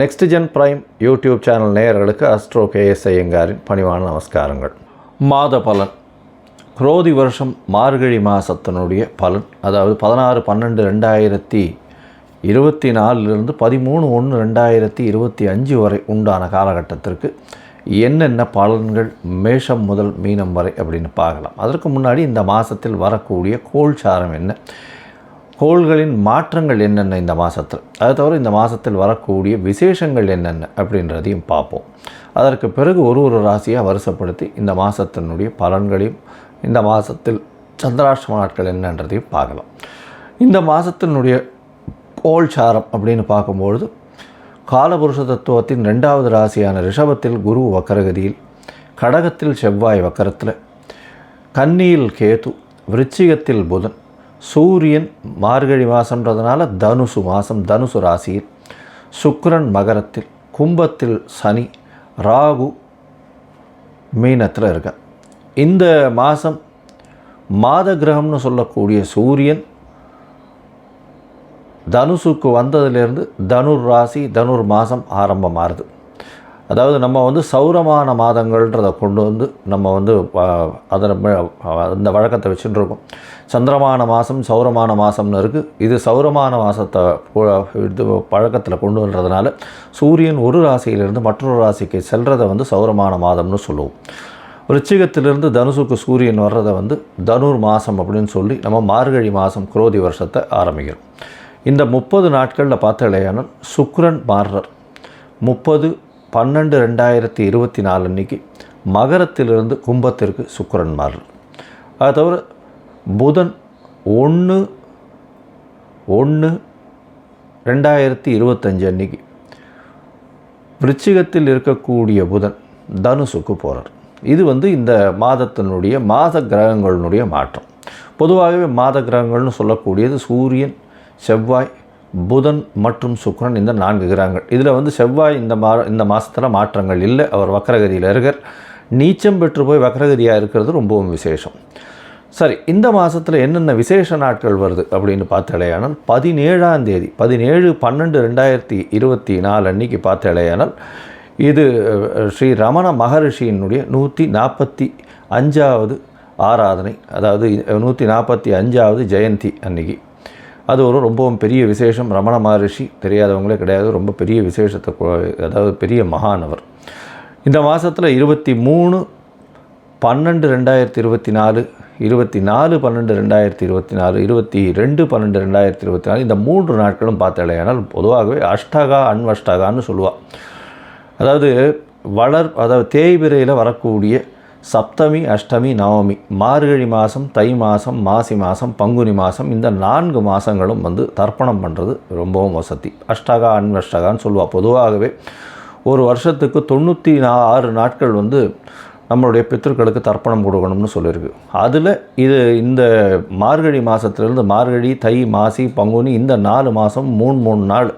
Next gen prime YouTube channel நேயர்களுக்கு astro KS ஐயங்காரின் பணிவான நமஸ்காரங்கள். மாத பலன், குரோதி வருஷம் மார்கழி மாதத்தினுடைய பலன், அதாவது 16/12/2024 13/1/2025 வரை உண்டான காலகட்டத்திற்கு என்னென்ன பலன்கள் மேஷம் முதல் மீனம் வரை அப்படின்னு பார்க்கலாம். அதற்கு முன்னாடி இந்த மாதத்தில் வரக்கூடிய கோள்சாரம் என்ன, கோள்களின் மாற்றங்கள் என்னென்ன இந்த மாதத்தில், அது தவிர இந்த மாதத்தில் வரக்கூடிய விசேஷங்கள் என்னென்ன அப்படின்றதையும் பார்ப்போம். அதற்கு பிறகு ஒரு ராசியாக வரிசைப்படுத்தி இந்த மாதத்தினுடைய பலன்களையும் இந்த மாதத்தில் சந்திராஷ்டம நாட்கள் என்னன்றதையும் பார்க்கலாம். இந்த மாதத்தினுடைய கோள்சாரம் அப்படின்னு பார்க்கும்பொழுது காலபுருஷ தத்துவத்தின் 2வது ராசியான ரிஷபத்தில் குரு வக்கரகதியில், கடகத்தில் செவ்வாய் வக்கரத்தில், கன்னியில் கேது, விருச்சிகத்தில் புதன், சூரியன் மார்கழி மாதம்ன்றதுனால தனுசு மாதம் தனுசு ராசியில், சுக்கிரன் மகரத்தில், கும்பத்தில் சனி, ராகு மீனத்தில் இருக்க. இந்த மாதம் மாத கிரகம்னு சொல்லக்கூடிய சூரியன் தனுசுக்கு வந்ததிலிருந்து தனுர் ராசி தனுர் மாதம் ஆரம்பமாகுது. அதாவது நம்ம சௌரமான மாதங்கள்ன்றதை கொண்டு நம்ம அதில் அந்த வழக்கத்தை வச்சுட்டு இருக்கோம். சந்திரமான மாதம் சௌரமான மாதம்னு இருக்குது. இது சௌரமான மாதத்தை இது பழக்கத்தில் கொண்டு வர்றதுனால சூரியன் ஒரு ராசியிலிருந்து மற்றொரு ராசிக்கு செல்றதை சௌரமான மாதம்னு சொல்லுவோம். விருச்சிகத்திலிருந்து தனுசுக்கு சூரியன் வர்றதை தனுர் மாதம் அப்படின்னு சொல்லி நம்ம மார்கழி மாதம் குரோதி வருஷத்தை ஆரம்பிக்கிறோம். இந்த 30 நாட்களில் பார்த்தாலேயானால் சுக்கிரன் மாறுறார். 30/12/2024 அன்றைக்கி மகரத்திலிருந்து கும்பத்திற்கு சுக்கிரன் மாறுறார். அது தவிர புதன் 1/1/2025 அன்றைக்கி விருச்சிகத்தில் இருக்கக்கூடிய புதன் தனுசுக்கு போகிறார். இது இந்த மாதத்தினுடைய மாத கிரகங்களினுடைய மாற்றம். பொதுவாகவே மாத கிரகங்கள்னு சொல்லக்கூடியது சூரியன், செவ்வாய், புதன் மற்றும் சுக்கிரன், இந்த 4 கிரகங்கள். இதில் செவ்வாய் இந்த மாதத்தில் மாற்றங்கள் இல்லை, அவர் வக்கரகதியில் இருக்கார். நீச்சம் பெற்று போய் வக்கரகதியாக இருக்கிறது ரொம்பவும் விசேஷம். சரி, இந்த மாதத்தில் என்னென்ன விசேஷ நாட்கள் வருது அப்படின்னு பார்த்தாலேயானால் 17ஆம் தேதி 17/12/2024 அன்றைக்கி பார்த்தாலேயானால் இது ஸ்ரீ ரமண மகரிஷியினுடைய 145வது ஆராதனை, அதாவது 145வது ஜெயந்தி அன்றைக்கி. அது ரொம்பவும் பெரிய விசேஷம். ரமண மகரிஷி தெரியாதவங்களே கிடையாது, ரொம்ப பெரிய விசேஷத்தை, அதாவது பெரிய மகானவர். இந்த மாதத்தில் 23/12/2024, 24/12/2024, 22/12/2024 இந்த 3 நாட்களும் பார்த்தாலேயானால் பொதுவாகவே அஷ்டகா அன்வஷ்டகான்னு சொல்லுவாள். அதாவது தேய்பிரையில் வரக்கூடிய சப்தமி, அஷ்டமி, நவமி, மார்கழி மாதம், தை மாதம், மாசி மாதம், பங்குனி மாதம், இந்த 4 மாதங்களும் தர்ப்பணம் பண்ணுறது ரொம்பவும் வசதி. அஷ்டகா அன்வஷ்டகான்னு சொல்லுவாள். பொதுவாகவே ஒரு வருஷத்துக்கு 96 நாட்கள் நம்மளுடைய பித்திருக்களுக்கு தர்ப்பணம் கொடுக்கணும்னு சொல்லியிருக்கு. அதில் இந்த மார்கழி மாதத்துலேருந்து மார்கழி, தை, மாசி, பங்குனி இந்த 4 மாதம் 3 நாள்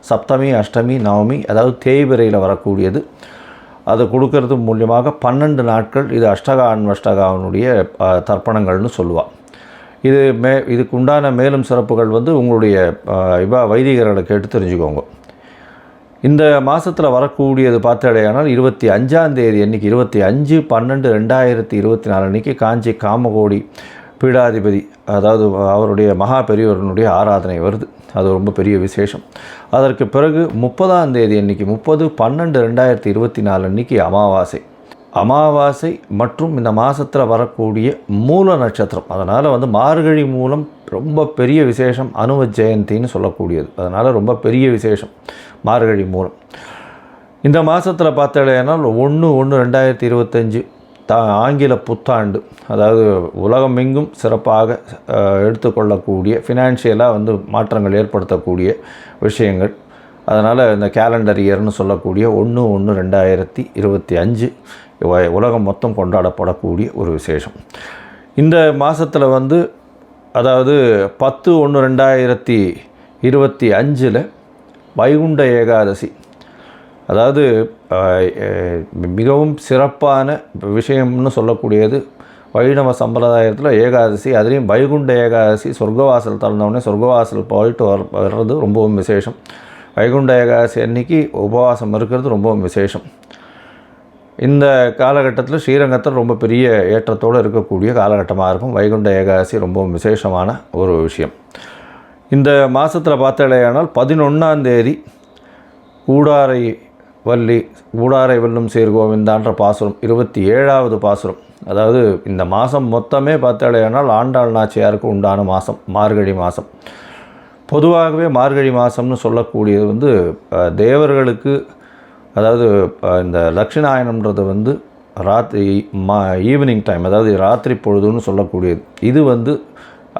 சப்தமி, அஷ்டமி, நவமி, அதாவது தேய்பிரையில் வரக்கூடியது அது கொடுக்கறது மூலியமாக 12 நாட்கள் இது அஷ்டகா அன்வஷ்டகாவினுடைய தர்ப்பணங்கள்னு சொல்லுவாள். இதுக்கு உண்டான மேலும் சிறப்புகள் உங்களுடைய வைதிகர்களை கேட்டு தெரிஞ்சுக்கோங்க. இந்த மாதத்தில் வரக்கூடியது பார்த்தாலேயானால் 25ஆம் தேதி அன்றைக்கி 25/12/2024 அன்றைக்கி காஞ்சி காமகோடி பீடாதிபதி, அதாவது அவருடைய மகா பெரியவர்களுடைய ஆராதனை வருது. அது ரொம்ப பெரிய விசேஷம். அதற்கு பிறகு 30ஆம் தேதி அன்றைக்கி 30/12/2024 அன்றைக்கி அமாவாசை மற்றும் இந்த மாதத்தில் வரக்கூடிய மூல நட்சத்திரம். அதனால் மார்கழி மூலம் ரொம்ப பெரிய விசேஷம், அனுவ ஜெயந்தின்னு சொல்லக்கூடியது. அதனால் ரொம்ப பெரிய விசேஷம் மார்கழி மூலம். இந்த மாதத்தில் பார்த்தாலேனால் 1/1/2025 ஆங்கில புத்தாண்டு, அதாவது உலகமெங்கும் சிறப்பாக எடுத்துக்கொள்ளக்கூடிய ஃபினான்ஷியலாக மாற்றங்கள் ஏற்படுத்தக்கூடிய விஷயங்கள். அதனால் இந்த கேலண்டர் இயர்னு சொல்லக்கூடிய 1/1/2025 உலகம் மொத்தம் கொண்டாடப்படக்கூடிய ஒரு விசேஷம். இந்த மாதத்தில் அதாவது 10/1/2025 வைகுண்ட ஏகாதசி, அதாவது மிகவும் சிறப்பான விஷயம்னு சொல்லக்கூடியது வைணவ சம்பிரதாயத்தில் ஏகாதசி. அதுலேயும் வைகுண்ட ஏகாதசி, சொர்க்கவாசல் திறந்தவுடனே சொர்க்கவாசல் போயிட்டு வர்றது ரொம்பவும் விசேஷம். வைகுண்ட ஏகாதசி அன்னைக்கு உபவாசம் இருக்கிறது ரொம்ப விசேஷம். இந்த காலகட்டத்தில் ஸ்ரீரங்கத்தில் ரொம்ப பெரிய ஏற்றத்தோடு இருக்கக்கூடிய காலகட்டமாக இருக்கும். வைகுண்ட ஏகாதசி ரொம்ப விசேஷமான ஒரு விஷயம். இந்த மாதத்தில் பார்த்தாலேயானால் 11ஆம் தேதி கூடாரை வெல்லும் சீர்கோவிந்தான்ற பாசுரம் 27வது பாசுரம். அதாவது இந்த மாதம் மொத்தமே பார்த்தாலேயானால் ஆண்டாள் நாச்சியாருக்கு உண்டான மாதம் மார்கழி மாதம். பொதுவாகவே மார்கழி மாதம்னு சொல்லக்கூடியது தேவர்களுக்கு, அதாவது இந்த தட்சிணாயனம்ன்றது ஈவினிங் டைம், அதாவது ராத்திரி பொழுதுன்னு சொல்லக்கூடியது. இது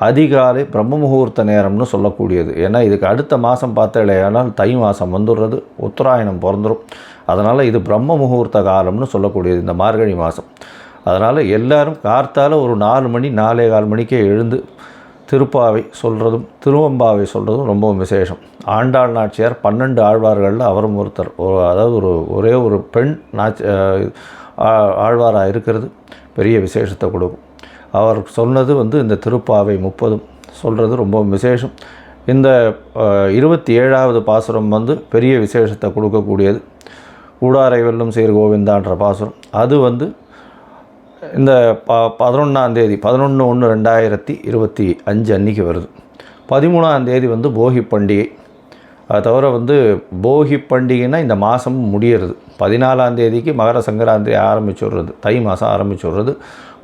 அதிகாலை பிரம்ம முகூர்த்த நேரம்னு சொல்லக்கூடியது. ஏன்னா இதுக்கு அடுத்த மாதம் பார்த்தாலேயானால் தை மாதம் வந்துடுறது, உத்தராயணம் பிறந்துடும். அதனால் இது பிரம்ம முகூர்த்த காலம்னு சொல்லக்கூடியது இந்த மார்கழி மாதம். அதனால் எல்லோரும் கார்த்தால் ஒரு 4 மணி 4:15 மணிக்கே எழுந்து திருப்பாவை சொல்கிறதும் திருவம்பாவை சொல்கிறதும் ரொம்ப விசேஷம். ஆண்டாள் நாச்சியார் 12 ஆழ்வார்களில் அவரும் ஒருத்தர். அதாவது ஒரே ஒரு பெண் ஆழ்வாராக இருக்கிறது பெரிய விசேஷத்தை கொடுக்கும். அவர் சொன்னது இந்த திருப்பாவை 30 சொல்கிறது ரொம்ப விசேஷம். இந்த 27வது பாசுரம் பெரிய விசேஷத்தை கொடுக்கக்கூடியது. கூடாரை வெல்லும் சீர்கோவிந்தான்ற பாசுரம் அது இந்த 11ஆம் தேதி 11/1/2025 அன்றைக்கி வருது. 13ஆம் தேதி போகி பண்டிகை. அது தவிர போகி பண்டிகைன்னா இந்த மாதம் முடியறது. 14ஆம் தேதிக்கு மகர சங்கராந்தி ஆரம்பிச்சுடுறது, தை மாதம் ஆரம்பிச்சுடுறது.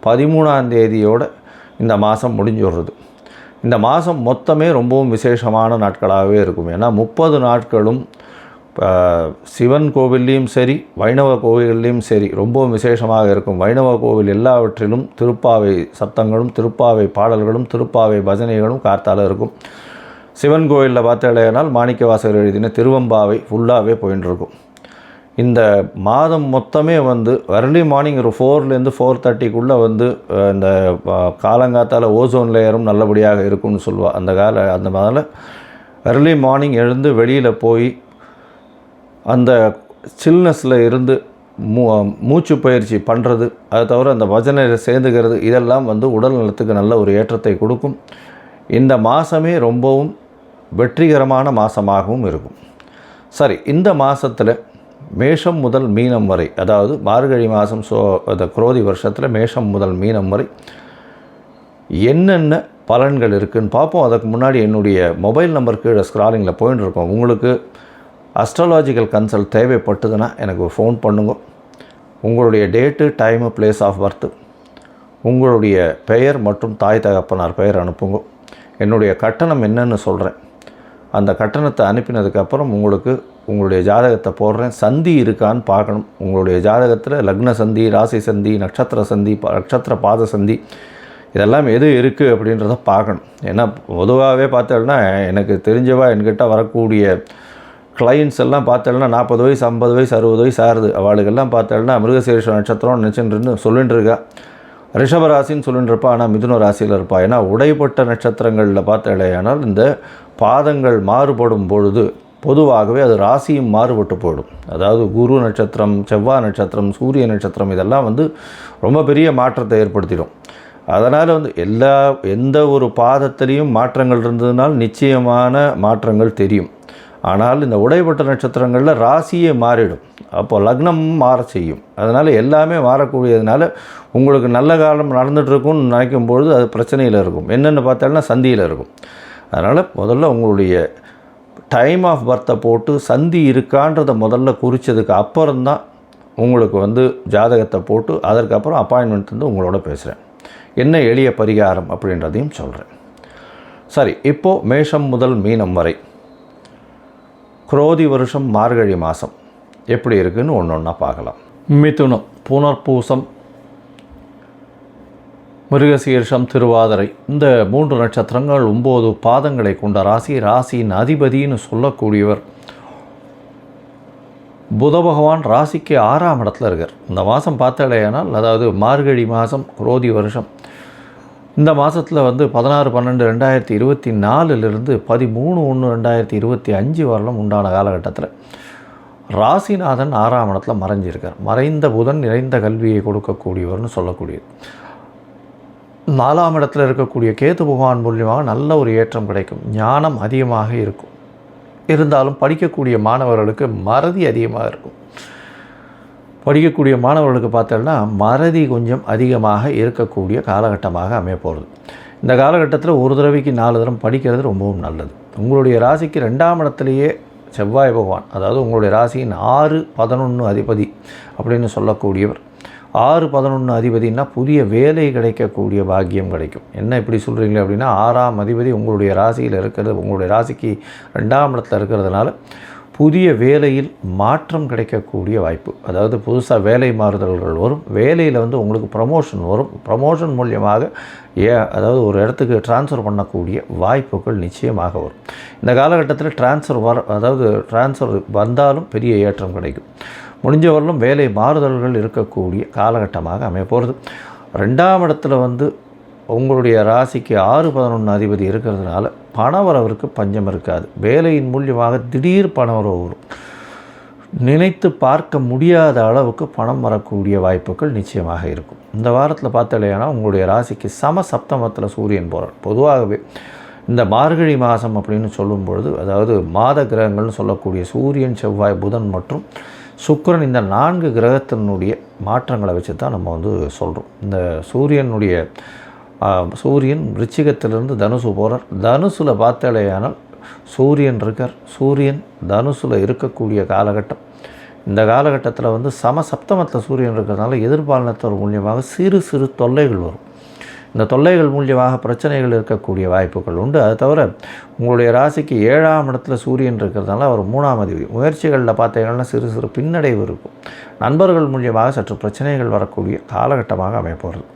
13ஆம் தேதியோடு இந்த மாதம் முடிஞ்சுடுறது. இந்த மாதம் மொத்தமே ரொம்பவும் விசேஷமான நாட்களாகவே இருக்கும். ஏன்னா 30 நாட்களும் சிவன் கோவில்லையும் சரி வைணவ கோவில்லையும் சரி ரொம்பவும் விசேஷமாக இருக்கும். வைணவ கோவில் எல்லாவற்றிலும் திருப்பாவை சத்தங்களும் திருப்பாவை பாடல்களும் திருப்பாவை பஜனைகளும் கார்த்தால இருக்கும். சிவன் கோவிலில் பார்த்தாலேனால் மாணிக்கவாசகர் எழுதின திருவம்பாவை ஃபுல்லாகவே போயின்னு இருக்கும். இந்த மாதம் மொத்தமே early மார்னிங் ஒரு 4லேருந்து 4:30க்குள்ளே இந்த காலங்காத்தால் ஓசோன் லேயரும் நல்லபடியாக இருக்கும்னு சொல்லுவாள். அந்த மாதிரி early மார்னிங் எழுந்து வெளியில் போய் அந்த சில்னஸில் இருந்து மூச்சு பயிற்சி பண்ணுறது, அதை தவிர அந்த பஜனையில் சேர்ந்துக்கிறது, இதெல்லாம் உடல் நலத்துக்கு நல்ல ஒரு ஏற்றத்தை கொடுக்கும். இந்த மாதமே ரொம்பவும் வெற்றிகரமான மாதமாகவும் இருக்கும். சரி, இந்த மாதத்தில் மேஷம் முதல் மீனம் வரை, அதாவது மார்கழி மாதம் அந்த குரோதி வருஷத்தில் மேஷம் முதல் மீனம் வரை என்னென்ன பலன்கள் இருக்குதுன்னு பார்ப்போம். அதுக்கு முன்னாடி என்னுடைய மொபைல் நம்பர் கீழே ஸ்க்ராலிங்கில் போயின்னு இருக்கோம். உங்களுக்கு அஸ்ட்ராலாஜிக்கல் கன்சல்ட் தேவைப்பட்டதுன்னா எனக்கு ஃபோன் பண்ணுங்க. உங்களுடைய date, time, place of birth, உங்களுடைய பெயர் மற்றும் தாய் தகப்பனார் பெயர் அனுப்புங்க. என்னுடைய கட்டணம் என்னன்னு சொல்கிறேன். அந்த கட்டணத்தை அனுப்பினதுக்கப்புறம் உங்களுடைய ஜாதகத்தை போடுறேன். சந்தி இருக்கான்னு பார்க்கணும். உங்களுடைய ஜாதகத்தில் லக்ன சந்தி, ராசி சந்தி, நட்சத்திர சந்தி, நட்சத்திர பாத சந்தி, இதெல்லாம் எது இருக்குது அப்படின்றத பார்க்கணும். ஏன்னா பொதுவாகவே பார்த்தோம்னா எனக்கு தெரிஞ்சவா என்கிட்ட வரக்கூடிய கிளைண்ட்ஸ் எல்லாம் பார்த்தோம்னா 40 வயசு 50 வயசு 60 வயசு ஆகுது. அவளுக்கெல்லாம் பார்த்தோம்னா மிருகசீரிஷ நட்சத்திரம் நினச்சின்னு சொல்லிட்டு இருக்கா. ரிஷபராசின்னு சொல்லிட்டு இருப்பா, ஆனால் மிதுன ராசியில் இருப்பா. ஏன்னா உடைப்பட்ட நட்சத்திரங்களில் பார்த்தாலேயானால் இந்த பாதங்கள் மாறுபடும் பொழுது பொதுவாகவே அது ராசியும் மாறுபட்டு போயிடும். அதாவது குரு நட்சத்திரம், செவ்வாய் நட்சத்திரம், சூரிய நட்சத்திரம் இதெல்லாம் ரொம்ப பெரிய மாற்றத்தை ஏற்படுத்திடும். அதனால் எந்த ஒரு பாதத்திலையும் மாற்றங்கள் இருந்ததுனால் நிச்சயமான மாற்றங்கள் தெரியும். ஆனால் இந்த உடைப்பட்ட நட்சத்திரங்களில் ராசியே மாறிடும். அப்போது லக்னம் மாற செய்யும். அதனால் எல்லாமே மாறக்கூடியதுனால உங்களுக்கு நல்ல காலம் நடந்துகிட்ருக்குன்னு நினைக்கும்பொழுது அது பிரச்சனையில் இருக்கும். என்னென்னு பார்த்தாலும் சந்தியில் இருக்கும். அதனால் முதல்ல உங்களுடைய டைம் ஆஃப் பர்த்தை போட்டு சந்தி இருக்கான்றதை முதல்ல குறித்ததுக்கு அப்புறம்தான் உங்களுக்கு ஜாதகத்தை போட்டு அதற்கப்புறம் அப்பாயின்மெண்ட் உங்களோட பேசுகிறேன். என்ன எளிய பரிகாரம் அப்படின்றதையும் சொல்கிறேன். சரி, இப்போது மேஷம் முதல் மீனம் வரை குரோதி வருஷம் மார்கழி மாதம் எப்படி இருக்குதுன்னு ஒன்று ஒன்றா பார்க்கலாம். மிதுனம், புனர்பூசம், மிருகசீர்ஷம், திருவாதிரை, இந்த 3 நட்சத்திரங்கள் 9 பாதங்களை கொண்ட ராசி. ராசியின் அதிபதினு சொல்லக்கூடியவர் புத பகவான். ராசிக்கு 6ஆம் இடத்துல இருக்கார். இந்த மாதம் பார்த்தாலேயானால், அதாவது மார்கழி மாதம் குரோதி வருஷம், இந்த மாதத்தில் 16/12/2024 13/1/2025 வரலும் உண்டான காலகட்டத்தில் ராசிநாதன் 6ஆம் இடத்துல மறைஞ்சிருக்கார். மறைந்த புதன் நிறைந்த கல்வியை கொடுக்கக்கூடியவர்னு சொல்லக்கூடியது. 4ஆம் இடத்துல இருக்கக்கூடிய கேது பகவான் மூலியமாக நல்ல ஒரு ஏற்றம் கிடைக்கும். ஞானம் அதிகமாக இருக்கும். இருந்தாலும் படிக்கக்கூடிய மாணவர்களுக்கு மறதி அதிகமாக இருக்கும். படிக்கக்கூடிய மாணவர்களுக்கு பார்த்தோம்னா மறதி கொஞ்சம் அதிகமாக இருக்கக்கூடிய காலகட்டமாக அமையப்போகிறது. இந்த காலகட்டத்தில் ஒரு தடவைக்கு 4 தடவை படிக்கிறது ரொம்பவும் நல்லது. உங்களுடைய ராசிக்கு 2ஆம் இடத்துலையே செவ்வாய் பகவான், அதாவது உங்களுடைய ராசியின் 6, 11 அதிபதி அப்படின்னு சொல்லக்கூடியவர். 6, 11 அதிபதினா புதிய வேலை கிடைக்கக்கூடிய பாக்கியம் கிடைக்கும். என்ன இப்படி சொல்கிறீங்களே அப்படின்னா, 6ஆம் அதிபதி உங்களுடைய ராசியில் இருக்கிறது, உங்களுடைய ராசிக்கு 2ஆம் இடத்துல இருக்கிறதுனால புதிய வேலையில் மாற்றம் கிடைக்கக்கூடிய வாய்ப்பு. அதாவது புதுசாக வேலை மாறுதல்கள் வரும். வேலையில் உங்களுக்கு ப்ரமோஷன் வரும். ப்ரமோஷன் மூலியமாக அதாவது ஒரு இடத்துக்கு ட்ரான்ஸ்ஃபர் பண்ணக்கூடிய வாய்ப்புகள் நிச்சயமாக வரும். இந்த காலகட்டத்தில் ட்ரான்ஸ்ஃபர் வந்தாலும் பெரிய ஏற்றம் கிடைக்கும். முடிஞ்சவரையிலும் வேலை மாறுதல்கள் இருக்கக்கூடிய காலகட்டமாக அமையப்போகிறது. 2ஆம் இடத்துல உங்களுடைய ராசிக்கு 6, 11 அதிபதி இருக்கிறதுனால பணவரவிற்கு பஞ்சம் இருக்காது. வேலையின் மூலியமாக திடீர் பணவரவு வரும். நினைத்து பார்க்க முடியாத அளவுக்கு பணம் வரக்கூடிய வாய்ப்புகள் நிச்சயமாக இருக்கும். இந்த வாரத்தில் பார்த்தலையானா உங்களுடைய ராசிக்கு சமசப்தமத்தில் சூரியன் போகிறார். பொதுவாகவே இந்த மார்கழி மாதம் அப்படின்னு சொல்லும் பொழுது, அதாவது மாத கிரகங்கள்னு சொல்லக்கூடிய சூரியன், செவ்வாய், புதன் மற்றும் சுக்கிரன், இந்த 4 கிரகத்தினுடைய மாற்றங்களை வச்சு தான் நம்ம சொல்கிறோம். இந்த சூரியன் விருச்சிகத்திலிருந்து தனுசு போகிறார். தனுசில் பார்த்தாலேயானால் சூரியன் இருக்கார். சூரியன் தனுசில் இருக்கக்கூடிய காலகட்டம். இந்த காலகட்டத்தில் சமசப்தமத்தில் சூரியன் இருக்கிறதுனால எதிர்பாலினத்தோர் மூலியமாக சிறு சிறு தொல்லைகள் வரும். இந்த தொல்லைகள் மூலியமாக பிரச்சனைகள் இருக்கக்கூடிய வாய்ப்புகள் உண்டு. அது தவிர உங்களுடைய ராசிக்கு 7ஆம் இடத்துல சூரியன் இருக்கிறதுனால அவர் 3ஆம் அதிபதி. முயற்சிகளில் பார்த்தீங்கன்னா சிறு சிறு பின்னடைவு இருக்கும். நண்பர்கள் மூலியமாக சற்று பிரச்சனைகள் வரக்கூடிய காலகட்டமாக அமையப்போகிறது.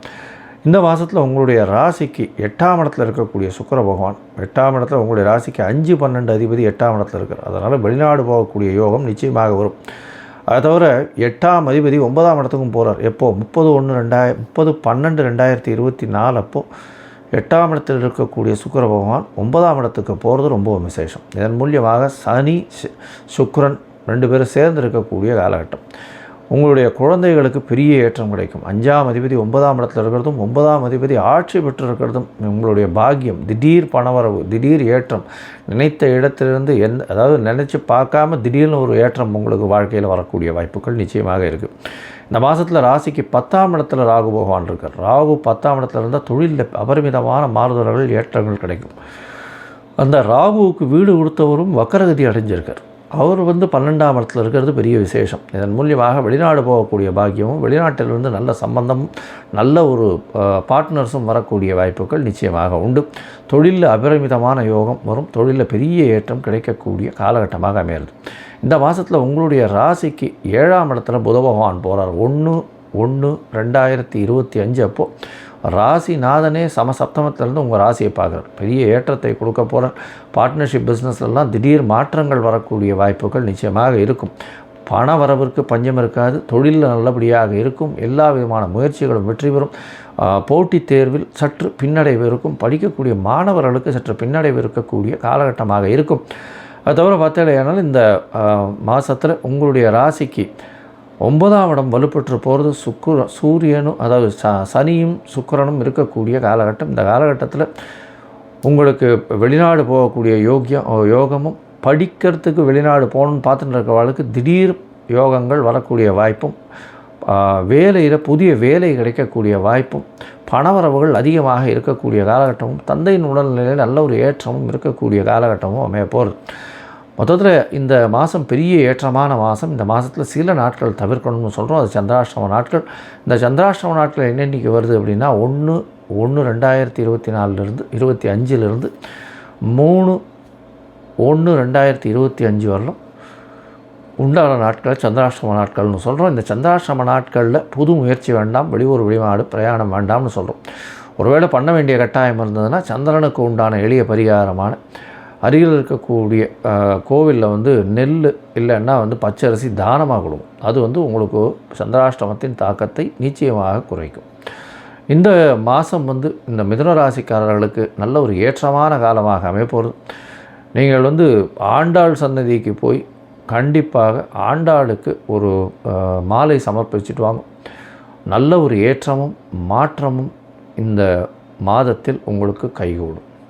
இந்த மாதத்தில் உங்களுடைய ராசிக்கு 8ஆம் இடத்துல இருக்கக்கூடிய சுக்கிர பகவான், 8ஆம் இடத்துல உங்களுடைய ராசிக்கு 5, 12 அதிபதி 8ஆம் இடத்துல இருக்கார். அதனால் வெளிநாடு போகக்கூடிய யோகம் நிச்சயமாக வரும். அது தவிர 8ஆம் அதிபதி 9ஆம் இடத்துக்கும் போகிறார். எப்போ 30/12/2024 அப்போது 8ஆம் இடத்தில் இருக்கக்கூடிய சுக்கிர பகவான் 9ஆம் இடத்துக்கு போகிறது ரொம்ப விசேஷம். இதன் மூலியமாக சனி, சுக்கிரன் 2 பேரும் சேர்ந்து இருக்கக்கூடிய காலகட்டம். உங்களுடைய குழந்தைகளுக்கு பெரிய ஏற்றம் கிடைக்கும். 5ஆம் அதிபதி 9ஆம் இடத்துல இருக்கிறதும், 9ஆம் அதிபதி ஆட்சி பெற்று இருக்கிறதும் உங்களுடைய பாக்கியம். திடீர் பணவரவு, திடீர் ஏற்றம், நினைத்த இடத்திலிருந்து அதாவது நினச்சி பார்க்காம திடீர்னு ஒரு ஏற்றம் உங்களுக்கு வாழ்க்கையில் வரக்கூடிய வாய்ப்புகள் நிச்சயமாக இருக்குது. இந்த மாதத்தில் ராசிக்கு 10ஆம் இடத்துல ராகு பகவான் இருக்கார். ராகு 10ஆம் இடத்துல இருந்தால் தொழிலில் அபரிமிதமான மாறுதல்கள், ஏற்றங்கள் கிடைக்கும். அந்த ராகுவுக்கு வீடு கொடுத்தவரும் வக்கரகதி அடைஞ்சிருக்கார். அவர் 12ஆம் இடத்துல இருக்கிறது பெரிய விசேஷம். இதன் மூலியமாக வெளிநாடு போகக்கூடிய பாக்கியமும், வெளிநாட்டிலிருந்து நல்ல சம்பந்தமும், நல்ல ஒரு பார்ட்னர்ஸும் வரக்கூடிய வாய்ப்புகள் நிச்சயமாக உண்டு. தொழிலில் அபரிமிதமான யோகம் வரும். தொழிலில் பெரிய ஏற்றம் கிடைக்கக்கூடிய காலகட்டமாக அமையிறது. இந்த மாதத்தில் உங்களுடைய ராசிக்கு 7ஆம் இடத்துல புத பகவான் போகிறார். 1/1/2025 அப்போது ராசிநாதனே சமசப்தமத்திலேருந்து உங்கள் ராசியை பார்க்குறார். பெரிய ஏற்றத்தை கொடுக்க போகிற பார்ட்னர்ஷிப் பிஸ்னஸ்லாம் திடீர் மாற்றங்கள் வரக்கூடிய வாய்ப்புகள் நிச்சயமாக இருக்கும். பண வரவிற்கு பஞ்சம் இருக்காது. தொழிலில் நல்லபடியாக இருக்கும். எல்லா விதமான முயற்சிகளும் வெற்றி பெறும். போட்டித் தேர்வில் சற்று பின்னடைவு இருக்கும். படிக்கக்கூடிய மாணவர்களுக்கு சற்று பின்னடைவு இருக்கக்கூடிய காலகட்டமாக இருக்கும். அது தவிர பார்த்தீங்கன்னா இந்த மாதத்தில் உங்களுடைய ராசிக்கு 9ஆம் இடம் வலுப்பெற்று போகிறது சூரியனும், அதாவது சனியும் சுக்கிரனும் இருக்கக்கூடிய காலகட்டம். இந்த காலகட்டத்தில் உங்களுக்கு வெளிநாடு போகக்கூடிய யோகமும், படிக்கிறதுக்கு வெளிநாடு போகணுன்னு பார்த்துட்டு இருக்கிறவர்களுக்கு திடீர் யோகங்கள் வரக்கூடிய வாய்ப்பும், வேலையில் புதிய வேலை கிடைக்கக்கூடிய வாய்ப்பும், பணவரவுகள் அதிகமாக இருக்கக்கூடிய காலகட்டமும், தந்தையின் உடல்நிலையில் நல்ல ஒரு ஏற்றமும் இருக்கக்கூடிய காலகட்டமும் அமைய போகிறது. மொத்தத்தில் இந்த மாதம் பெரிய ஏற்றமான மாதம். இந்த மாதத்தில் சில நாட்கள் தவிர்க்கணும்னு சொல்கிறோம். அது சந்திராஷ்டம நாட்கள். இந்த சந்திராஷ்டம நாட்கள் என்னென்னைக்கு வருது அப்படின்னா 1/1/2024-25 3/1/2025 வரலும் உண்டான நாட்களை சந்திராஷ்டம நாட்கள்னு சொல்கிறோம். இந்த சந்திராஷ்டம நாட்களில் புது முயற்சி வேண்டாம், வெளியூர் வெளிநாடு பிரயாணம் வேண்டாம்னு சொல்கிறோம். ஒருவேளை பண்ண வேண்டிய கட்டாயம் இருந்ததுன்னா சந்திரனுக்கு உண்டான எளிய பரிகாரமான அருகில் இருக்கக்கூடிய கோவிலில் நெல் இல்லைன்னா பச்சரிசி தானமாக கொடுக்கும். அது உங்களுக்கு சந்திராஷ்டமத்தின் தாக்கத்தை நிச்சயமாக குறைக்கும். இந்த மாதம் இந்த மிதுன ராசிக்காரர்களுக்கு நல்ல ஒரு ஏற்றமான காலமாக அமையப்போகிறது. நீங்கள் ஆண்டாள் சன்னதிக்கு போய் கண்டிப்பாக ஆண்டாளுக்கு ஒரு மாலை சமர்ப்பிச்சுட்டு வாங்க. நல்ல ஒரு ஏற்றமும் மாற்றமும் இந்த மாதத்தில் உங்களுக்கு கைகூடும்.